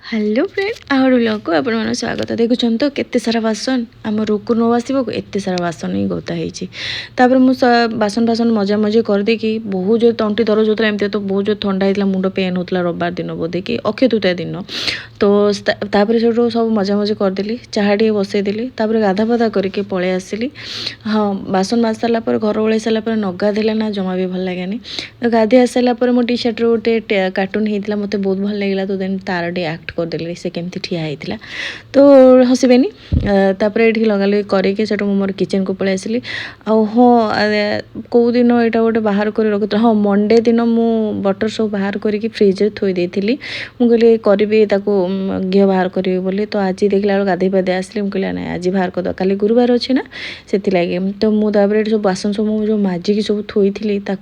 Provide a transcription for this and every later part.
Hello friend out blog को आपण मन स्वागत देखुं तो केते सारा बासन आम रोक नो आसब एत सारा बासन ही गोता है मुझे बासन बासन मजा मजी करदेकि बहुत जो तंटी दरज होता एमती तो बहुत जो ठंडा होता मुंड पेन होता रविवार दिन बोधे कि अक्षय तृतीया दिन तो से सब मजा मजी करदेली चाह टे बसईदेली गाधा पाधा करके पलि आसली। हाँ बासन माज सारापर घर ओल्हे सारापर न गाधेले ना जमा भी भल लगे तो गाधे आस सारापर मो टी शर्ट गोटे कार्टून होता मत बहुत भल लगे तो देन तार टे एक्ट करदेली से केमती ठिया होता तो हसबेनी ये लगा लगे करके मोर किचन को पलि आसली। हाँ कौ दिन यहाँ गोटे बाहर कर रखी हाँ मंडे दिन मु बटर सब बाहर करके फ्रिज थोई देती मुझे करी घी बाहर करी बोली तो आज देखला गाधे पाधे आसली मुझे ना आज बाहर कर काली गुरुवार अच्छे ना से तो मुझे सब बासन सब जो माजिकी सब थोई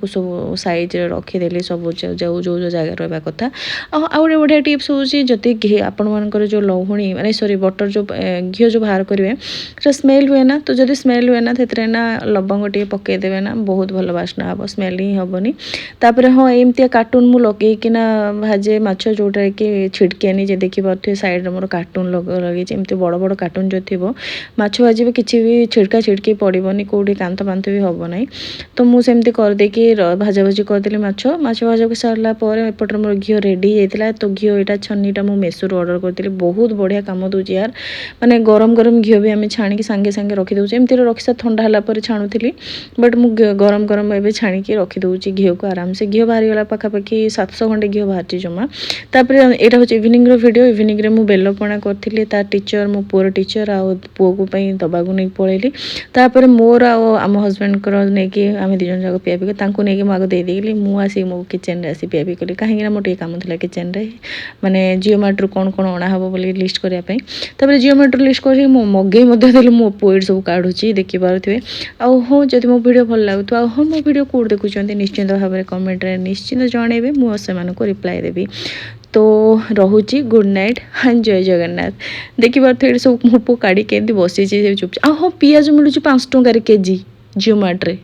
सब साइज रखीदेली सब जो जो जगह रहा कथा आउे बढ़िया टिप्स हूँ जदि घी आपण मानकर जो लहुणी माने सॉरी बटर जो घी जो बाहर करेंगे स्मेल हुए ना तो जब स्मेल हुए ना से ना लवंग टे पकईदेवे ना बहुत भल बास्ना हम स्मेल ही हेनी। तापर हाँ एमती कार्टून मु लगेकिना भाजे माछ जोटा कि छिड़केनी जे देखी पारे साइड मोर कार्टून लगे एमती बड़ बड़ कार्टून जो थी माछ भाजी किसी भी छिड़का छिड़की पड़ोनी कौटी कांत पांत भी हम ना तो मुझे करदेकि भाजा भाजी करदेली माछ भाजा सारापर एपटर मोर घी रेडी होता तो घी यहाँ छन्नीटा मुझे मेसोरू ऑर्डर करी बहुत बढ़िया कम दूसरी यार माने गरम गरम घी भी आम छाणी सांगे सांगे रखीदे एमती रखी ठंडा है छाणुली बट मु गरम गरम एवं छाणी रखीदे घी को आराम से घी बाहरी गला पाखापाखि 700 खंडे घी बाहर जमा। तापर यहाँ हूँ इवनिंग वीडियो इवनिंग रे मुझे बेलपणा करी टीचर मो पुअर टीचर आ पुओ को दबाक नहीं पलैली तापर मोर आम हजबैंड को लेकिन आम दिजन जाक पिया पी नहीं मुझे देदेली मुझे मो किचेन रे आसी पिया पी कली कहीं मोटे कम था किचेन रे माने जिओ मार्ट कौन कौन अणा हम बोली लिस्ट करने तापर जिओ मार्ट लिस्ट कर मगेदेली मो पुए सब काढ़ुची देखिपे हाँ जब मो भिडियो भल लगुव हाँ मो भिडियो कौट देखुं निश्चिंत भाव में कमेंट रे निश्चिंत जनइबे मुझे रिप्लाई देवी। तो रोची गुड नाइट हाँ जय जगन्नाथ देखिए सब मो पु काढ़ी के बसी चुपचाप हाँ पियाज मिलूँ 5 टंकार केजी जिओ मार्ट रे।